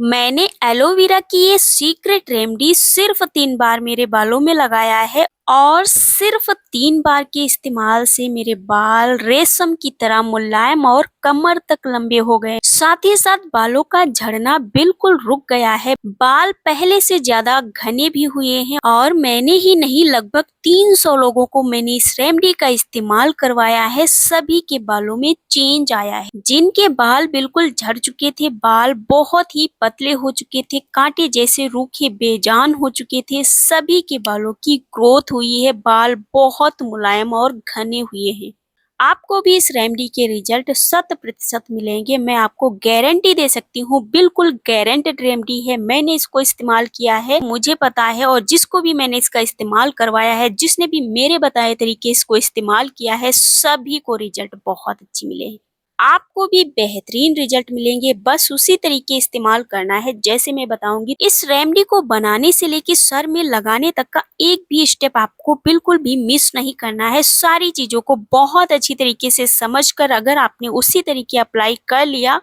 मैंने एलोवेरा की ये सीक्रेट रेमेडी सिर्फ 3 बार मेरे बालों में लगाया है और सिर्फ 3 बार के इस्तेमाल से मेरे बाल रेशम की तरह मुलायम और कमर तक लंबे हो गए। साथ ही साथ बालों का झड़ना बिल्कुल रुक गया है। बाल पहले से ज्यादा घने भी हुए हैं और मैंने ही नहीं लगभग 300 लोगों को मैंने इस रेमेडी का इस्तेमाल करवाया है। सभी के बालों में चेंज आया है। जिनके बाल बिल्कुल झड़ चुके थे, बाल बहुत ही पतले हो चुके थे, कांटे जैसे रूखे बेजान हो चुके थे, सभी के बालों की ग्रोथ हुई है। बाल बहुत मुलायम और घने हुए हैं। आपको भी इस रेमेडी के रिजल्ट 100% मिलेंगे। मैं आपको गारंटी दे सकती हूँ, बिल्कुल गारंटेड रेमेडी है। मैंने इसको इस्तेमाल किया है, मुझे पता है, और जिसको भी मैंने इसका इस्तेमाल करवाया है, जिसने भी मेरे बताए तरीके इसको इस्तेमाल किया है, सभी को रिजल्ट बहुत अच्छे मिले हैं। आपको भी बेहतरीन रिजल्ट मिलेंगे। बस उसी तरीके इस्तेमाल करना है जैसे मैं बताऊंगी। इस रेमेडी को बनाने से लेके सर में लगाने तक का एक भी स्टेप आपको बिल्कुल भी मिस नहीं करना है। सारी चीजों को बहुत अच्छी तरीके से समझकर अगर आपने उसी तरीके अप्लाई कर लिया,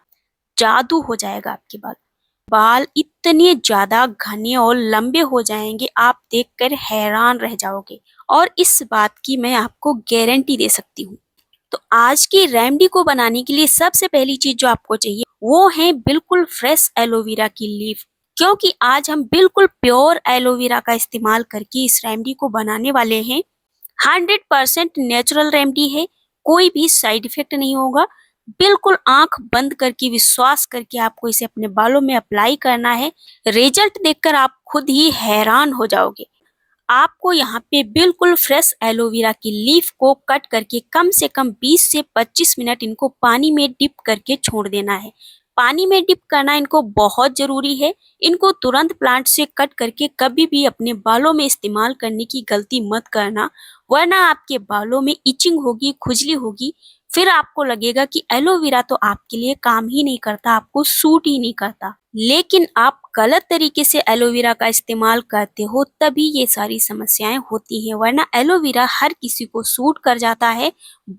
जादू हो जाएगा आपके बाल। बाल इतने ज्यादा घने और लंबे हो जाएंगे, आप देखकर हैरान रह जाओगे, और इस बात की मैं आपको गारंटी दे सकती हूँ। तो आज की रेमेडी को बनाने के लिए सबसे पहली चीज जो आपको चाहिए वो है बिल्कुल फ्रेश एलोवेरा की लीफ। क्योंकि आज हम बिल्कुल प्योर एलोवेरा का इस्तेमाल करके इस रेमेडी को बनाने वाले हैं। 100% नेचुरल रेमेडी है, कोई भी साइड इफेक्ट नहीं होगा। बिल्कुल आंख बंद करके विश्वास करके आपको इसे अपने बालों में अप्लाई करना है। रिजल्ट देखकर आप खुद ही हैरान हो जाओगे। आपको यहाँ पे बिल्कुल फ्रेश एलोवेरा की लीफ को कट करके कम से कम 20 से 25 मिनट इनको पानी में डिप करके छोड़ देना है। पानी में डिप करना इनको बहुत जरूरी है। इनको तुरंत प्लांट से कट करके कभी भी अपने बालों में इस्तेमाल करने की गलती मत करना, वरना आपके बालों में इचिंग होगी, खुजली होगी। फिर आपको लगेगा कि एलोवेरा तो आपके लिए काम ही नहीं करता, आपको सूट ही नहीं करता। लेकिन आप गलत तरीके से एलोवेरा का इस्तेमाल करते हो तभी ये सारी समस्याएं होती हैं, वरना एलोवेरा हर किसी को सूट कर जाता है।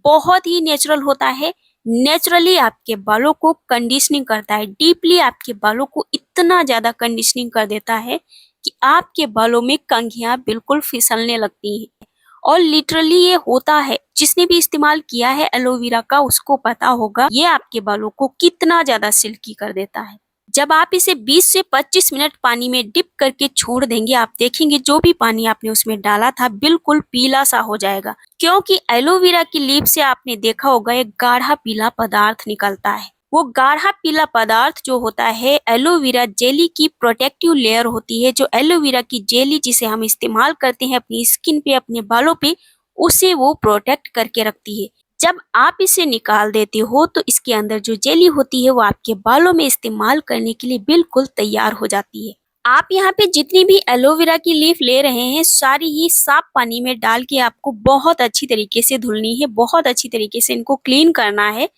बहुत ही नेचुरल होता है। नेचुरली आपके बालों को कंडीशनिंग करता है। डीपली आपके बालों को इतना ज्यादा कंडीशनिंग कर देता है कि आपके बालों में कंघियां बिल्कुल फिसलने लगती हैं। और लिटरली ये होता है। जिसने भी इस्तेमाल किया है एलोवेरा का उसको पता होगा ये आपके बालों को कितना ज्यादा सिल्की कर देता है। जब आप इसे 20 से 25 मिनट पानी में डिप करके छोड़ देंगे, आप देखेंगे जो भी पानी आपने उसमें डाला था बिल्कुल पीला सा हो जाएगा। क्योंकि एलोवेरा की लीफ से आपने देखा होगा एक गाढ़ा पीला पदार्थ निकलता है। वो गाढ़ा पीला पदार्थ जो होता है एलोवेरा जेली की प्रोटेक्टिव लेयर होती है। जो एलोवेरा की जेली जिसे हम इस्तेमाल करते हैं अपनी स्किन पे, अपने बालों पे, उसे वो प्रोटेक्ट करके रखती है। जब आप इसे निकाल देते हो तो इसके अंदर जो जेली होती है वो आपके बालों में इस्तेमाल करने के लिए बिल्कुल तैयार हो जाती है। आप यहाँ पे जितनी भी एलोवेरा की लीफ ले रहे हैं सारी ही साफ पानी में डाल के आपको बहुत अच्छी तरीके से धुलनी है, बहुत अच्छी तरीके से इनको क्लीन करना है।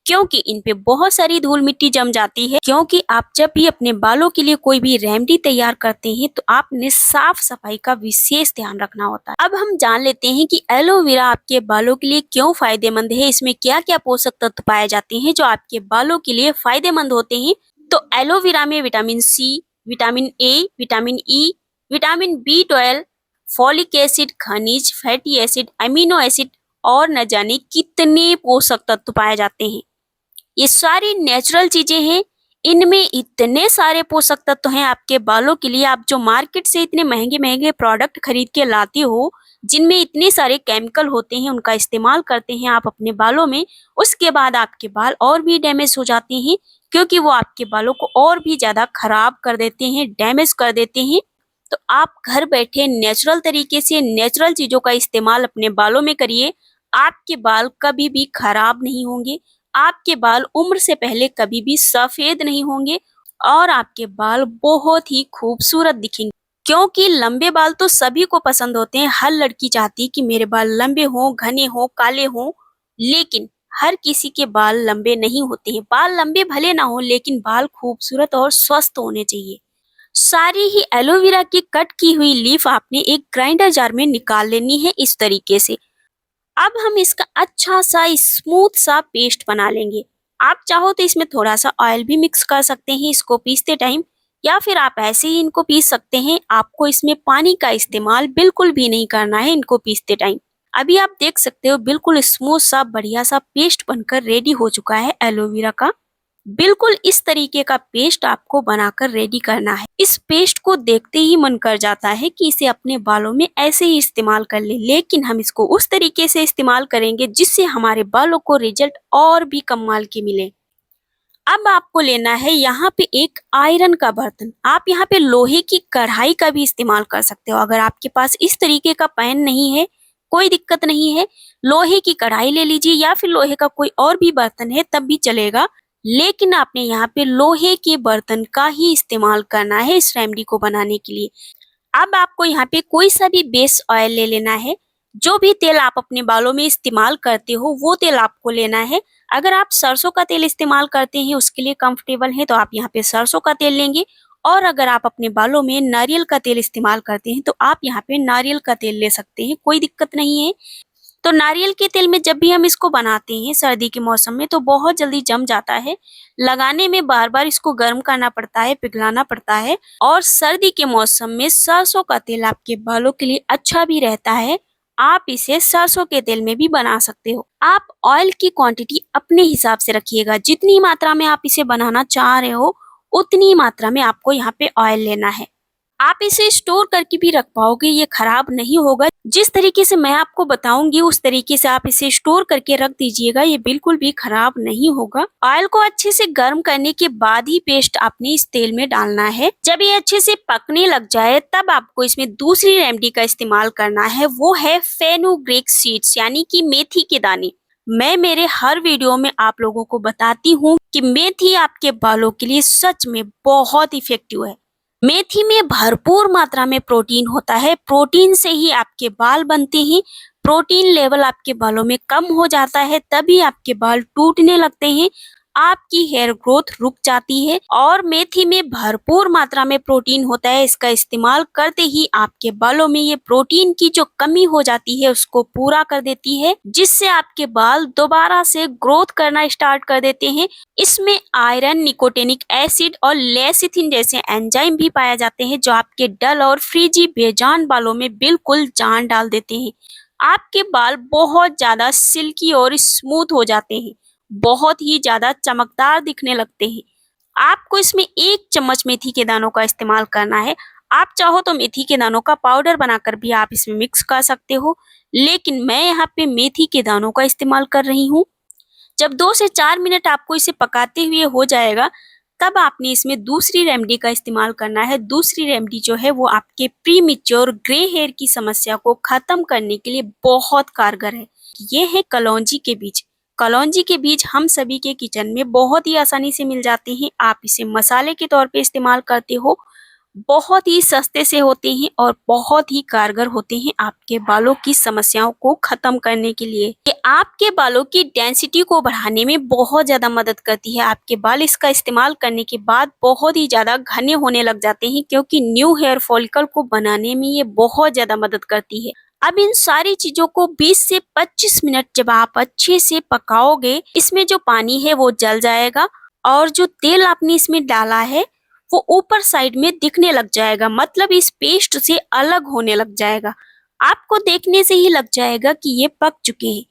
क्योंकि इन पे बहुत सारी धूल मिट्टी जम जाती है। क्योंकि आप जब भी अपने बालों के लिए कोई भी रेमेडी तैयार करते हैं तो आपने साफ सफाई का विशेष ध्यान रखना होता है। अब हम जान लेते हैं कि एलोवेरा आपके बालों के लिए क्यों फायदेमंद है, इसमें क्या क्या पोषक तत्व पाए जाते हैं जो आपके बालों के लिए फायदेमंद होते हैं। तो एलोवेरा में vitamin C, vitamin A, vitamin E, vitamin B12, folic acid, खनिज, फैटी एसिड, अमीनो एसिड और न जाने कितने पोषक तत्व पाए जाते हैं। ये सारी नेचुरल चीजें हैं। इनमें इतने सारे पोषक तत्व हैं आपके बालों के लिए। आप जो मार्केट से इतने महंगे महंगे प्रोडक्ट खरीद के लाते हो जिनमें इतने सारे केमिकल होते हैं, उनका इस्तेमाल करते हैं आप अपने बालों में, उसके बाद आपके बाल और भी डैमेज हो जाते हैं। क्योंकि वो आपके बालों को और भी ज्यादा खराब कर देते हैं, डैमेज कर देते हैं। तो आप घर बैठे नेचुरल तरीके से नेचुरल चीजों का इस्तेमाल अपने बालों में करिए। आपके बाल कभी भी खराब नहीं होंगे, आपके बाल उम्र से पहले कभी भी सफेद नहीं होंगे, और आपके बाल बहुत ही खूबसूरत दिखेंगे। क्योंकि लंबे बाल तो सभी को पसंद होते हैं। हर लड़की चाहती है कि मेरे बाल लंबे हों, घने हों, काले हों। लेकिन हर किसी के बाल लंबे नहीं होते हैं। बाल लंबे भले ना हो लेकिन बाल खूबसूरत और स्वस्थ होने चाहिए। सारी ही एलोवेरा की कट की हुई लीफ आपने एक ग्राइंडर जार में निकाल लेनी है इस तरीके से। अब हम इसका अच्छा सा स्मूथ सा पेस्ट बना लेंगे। आप चाहो तो इसमें थोड़ा सा ऑयल भी मिक्स कर सकते हैं इसको पीसते टाइम। या फिर आप ऐसे ही इनको पीस सकते हैं। आपको इसमें पानी का इस्तेमाल बिल्कुल भी नहीं करना है इनको पीसते टाइम। अभी आप देख सकते हो बिल्कुल स्मूथ सा बढ़िया सा पेस्ट बनकर रेडी हो चुका है एलोवेरा का। बिल्कुल इस तरीके का पेस्ट आपको बनाकर रेडी करना है। इस पेस्ट को देखते ही मन कर जाता है कि इसे अपने बालों में ऐसे ही इस्तेमाल कर ले, लेकिन हम इसको उस तरीके से इस्तेमाल करेंगे जिससे हमारे बालों को रिजल्ट और भी कमाल के मिले। अब आपको लेना है यहाँ पे एक आयरन का बर्तन। आप यहाँ पे लोहे की कढ़ाई का भी इस्तेमाल कर सकते हो। अगर आपके पास इस तरीके का पैन नहीं है, कोई दिक्कत नहीं है, लोहे की कढ़ाई ले लीजिए या फिर लोहे का कोई और भी बर्तन है तब भी चलेगा। लेकिन आपने यहाँ पे लोहे के बर्तन का ही इस्तेमाल करना है इस रेमेडी को बनाने के लिए। अब आपको यहाँ पे कोई सा भी बेस ऑयल ले लेना है। जो भी तेल आप अपने बालों में इस्तेमाल करते हो वो तेल आपको लेना है। अगर आप सरसों का तेल इस्तेमाल करते हैं उसके लिए कंफर्टेबल है तो आप यहाँ पे सरसों का तेल लेंगे, और अगर आप अपने बालों में नारियल का तेल इस्तेमाल करते हैं तो आप यहाँ पे नारियल का तेल ले सकते हैं, कोई दिक्कत नहीं है। तो नारियल के तेल में जब भी हम इसको बनाते हैं सर्दी के मौसम में तो बहुत जल्दी जम जाता है। लगाने में बार बार इसको गर्म करना पड़ता है, पिघलाना पड़ता है। और सर्दी के मौसम में सरसों का तेल आपके बालों के लिए अच्छा भी रहता है। आप इसे सरसों के तेल में भी बना सकते हो। आप ऑयल की क्वांटिटी अपने हिसाब से रखिएगा। जितनी मात्रा में आप इसे बनाना चाह रहे हो उतनी मात्रा में आपको यहाँ पे ऑयल लेना है। आप इसे स्टोर करके भी रख पाओगे, ये खराब नहीं होगा। जिस तरीके से मैं आपको बताऊंगी उस तरीके से आप इसे स्टोर करके रख दीजिएगा, ये बिल्कुल भी खराब नहीं होगा। ऑयल को अच्छे से गर्म करने के बाद ही पेस्ट आपने इस तेल में डालना है। जब ये अच्छे से पकने लग जाए तब आपको इसमें दूसरी रेमेडी का इस्तेमाल करना है, वो है फेनुग्रीक सीड्स यानी कि मेथी के दाने। मैं मेरे हर वीडियो में आप लोगों को बताती हूँ कि मेथी आपके बालों के लिए सच में बहुत इफेक्टिव है। मेथी में भरपूर मात्रा में प्रोटीन होता है। प्रोटीन से ही आपके बाल बनते हैं। प्रोटीन लेवल आपके बालों में कम हो जाता है तभी आपके बाल टूटने लगते हैं, आपकी हेयर ग्रोथ रुक जाती है। और मेथी में भरपूर मात्रा में प्रोटीन होता है। इसका इस्तेमाल करते ही आपके बालों में ये प्रोटीन की जो कमी हो जाती है उसको पूरा कर देती है, जिससे आपके बाल दोबारा से ग्रोथ करना स्टार्ट कर देते हैं। इसमें आयरन, निकोटिनिक एसिड और लेसिथिन जैसे एंजाइम भी पाए जाते हैं जो आपके डल और फ्रीजी बेजान बालों में बिल्कुल जान डाल देते हैं। आपके बाल बहुत ज्यादा सिल्की और स्मूथ हो जाते हैं, बहुत ही ज्यादा चमकदार दिखने लगते हैं। आपको इसमें 1 चम्मच मेथी के दानों का इस्तेमाल करना है। आप चाहो तो मेथी के दानों का पाउडर बनाकर भी आप इसमें मिक्स कर सकते हो, लेकिन मैं यहाँ पे मेथी के दानों का इस्तेमाल कर रही हूँ। जब 2 से 4 मिनट आपको इसे पकाते हुए हो जाएगा तब आपने इसमें दूसरी रेमेडी का इस्तेमाल करना है। दूसरी रेमेडी जो है वो आपके प्रीमेच्योर ग्रे हेयर की समस्या को खत्म करने के लिए बहुत कारगर है। ये है कलौंजी के बीज। कलौंजी के बीज हम सभी के किचन में बहुत ही आसानी से मिल जाते हैं। आप इसे मसाले के तौर पे इस्तेमाल करते हो, बहुत ही सस्ते से होते हैं और बहुत ही कारगर होते हैं आपके बालों की समस्याओं को खत्म करने के लिए। ये आपके बालों की डेंसिटी को बढ़ाने में बहुत ज्यादा मदद करती है। आपके बाल इसका इस्तेमाल करने के बाद बहुत ही ज्यादा घने होने लग जाते हैं, क्योंकि न्यू हेयर फॉलिकल को बनाने में ये बहुत ज्यादा मदद करती है। अब इन सारी चीजों को 20 से 25 मिनट जब आप अच्छे से पकाओगे, इसमें जो पानी है वो जल जाएगा और जो तेल आपने इसमें डाला है वो ऊपर साइड में दिखने लग जाएगा, मतलब इस पेस्ट से अलग होने लग जाएगा। आपको देखने से ही लग जाएगा कि ये पक चुके हैं।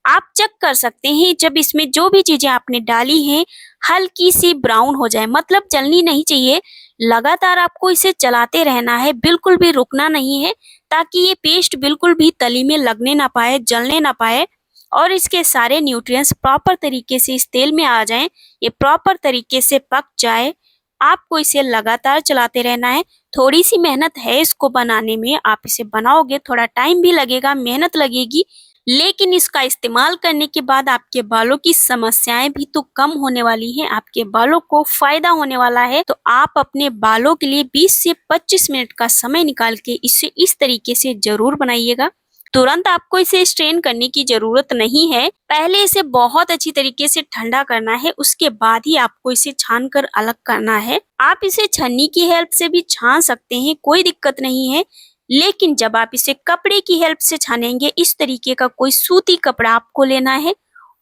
आप चेक कर सकते हैं जब इसमें जो भी चीजें आपने डाली हैं हल्की सी ब्राउन हो जाए, मतलब जलनी नहीं चाहिए। लगातार आपको इसे चलाते रहना है, बिल्कुल भी रुकना नहीं है, ताकि ये पेस्ट बिल्कुल भी तली में लगने ना पाए, जलने ना पाए और इसके सारे न्यूट्रिएंट्स प्रॉपर तरीके से इस तेल में आ जाएं, ये प्रॉपर तरीके से पक जाए। आपको इसे लगातार चलाते रहना है। थोड़ी सी मेहनत है इसको बनाने में, आप इसे बनाओगे थोड़ा टाइम भी लगेगा, मेहनत लगेगी, लेकिन इसका इस्तेमाल करने के बाद आपके बालों की समस्याएं भी तो कम होने वाली हैं, आपके बालों को फायदा होने वाला है। तो आप अपने बालों के लिए 20 से 25 मिनट का समय निकाल के इसे इस तरीके से जरूर बनाइएगा। तुरंत आपको इसे स्ट्रेन करने की जरूरत नहीं है, पहले इसे बहुत अच्छी तरीके से ठंडा करना है, उसके बाद ही आपको इसे छान कर अलग करना है। आप इसे छन्नी की हेल्प से भी छान सकते हैं, कोई दिक्कत नहीं है, लेकिन जब आप इसे कपड़े की हेल्प से छानेंगे, इस तरीके का कोई सूती कपड़ा आपको लेना है,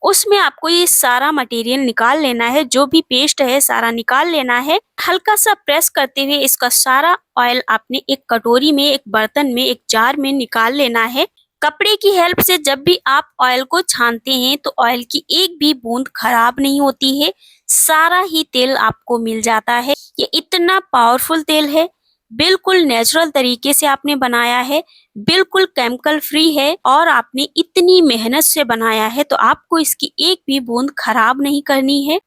उसमें आपको ये सारा मटेरियल निकाल लेना है, जो भी पेस्ट है सारा निकाल लेना है। हल्का सा प्रेस करते हुए इसका सारा ऑयल आपने एक कटोरी में, एक बर्तन में, एक जार में निकाल लेना है। कपड़े की हेल्प से जब भी आप ऑयल को छानते हैं तो ऑयल की एक भी बूंद खराब नहीं होती है, सारा ही तेल आपको मिल जाता है। ये इतना पावरफुल तेल है, बिल्कुल नेचुरल तरीके से आपने बनाया है, बिल्कुल केमिकल फ्री है और आपने इतनी मेहनत से बनाया है तो आपको इसकी एक भी बूंद खराब नहीं करनी है।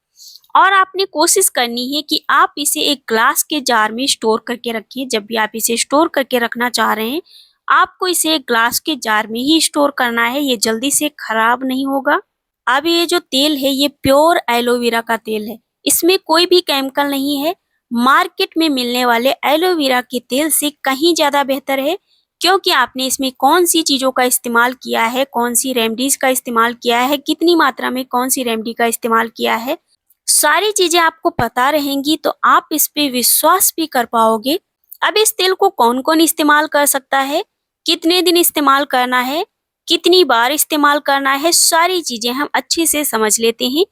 और आपने कोशिश करनी है कि आप इसे एक ग्लास के जार में स्टोर करके रखें। जब भी आप इसे स्टोर करके रखना चाह रहे हैं, आपको इसे एक ग्लास के जार में ही स्टोर करना है, ये जल्दी से खराब नहीं होगा। अब ये जो तेल है ये प्योर एलोवेरा का तेल है, इसमें कोई भी केमिकल नहीं है। मार्केट में मिलने वाले एलोवेरा के तेल से कहीं ज्यादा बेहतर है, क्योंकि आपने इसमें कौन सी चीजों का इस्तेमाल किया है, कौन सी रेमेडीज का इस्तेमाल किया है, कितनी मात्रा में कौन सी रेमेडी का इस्तेमाल किया है, सारी चीजें आपको पता रहेंगी तो आप इस पे विश्वास भी कर पाओगे। अब इस तेल को कौन कौन इस्तेमाल कर सकता है, कितने दिन इस्तेमाल करना है, कितनी बार इस्तेमाल करना है, सारी चीजें हम अच्छे से समझ लेते हैं।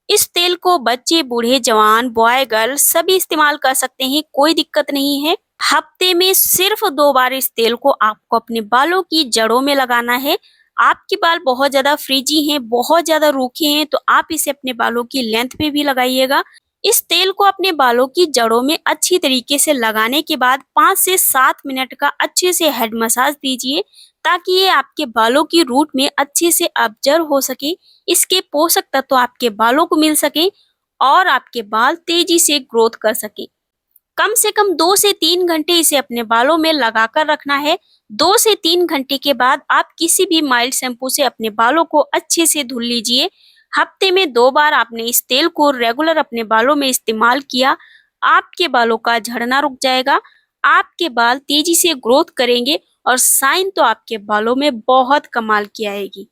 इस तेल को बच्चे, बूढ़े, जवान, बॉय, गर्ल सभी इस्तेमाल कर सकते हैं, कोई दिक्कत नहीं है। हफ्ते में सिर्फ 2 बार इस तेल को आपको अपने बालों की जड़ों में लगाना है। आपके बाल बहुत ज्यादा फ्रिजी हैं, बहुत ज्यादा रूखे हैं तो आप इसे अपने बालों की लेंथ पे भी लगाइएगा। इस तेल को अपने बालों की जड़ों में अच्छी तरीके से लगाने के बाद 5 से 7 मिनट का अच्छे से हेड मसाज दीजिए, ताकि ये आपके बालों की रूट में अच्छे से अब्जर्व हो सके, इसके पोषक तत्व आपके बालों को मिल सके और आपके बाल तेजी से ग्रोथ कर सके। कम से कम 2 से 3 घंटे इसे अपने बालों में लगाकर रखना है। 2 से 3 घंटे के बाद आप किसी भी माइल्ड शैम्पू से अपने बालों को अच्छे से धुल लीजिए। हफ्ते में 2 बार आपने इस तेल को रेगुलर अपने बालों में इस्तेमाल किया, आपके बालों का झड़ना रुक जाएगा, आपके बाल तेजी से ग्रोथ करेंगे और शाइन तो आपके बालों में बहुत कमाल की आएगी।